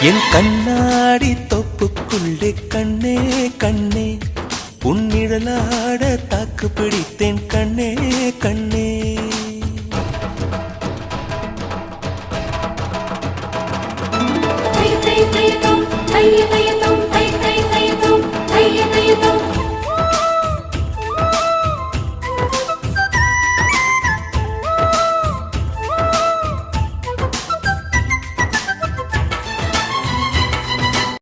என் கண்ணாடி தொப்புக்குள்ளே கண்ணே கண்ணே உன்னிழலாட தாக்கு பிடித்தேன் கண்ணே கண்ணே. Hey, hey, hey.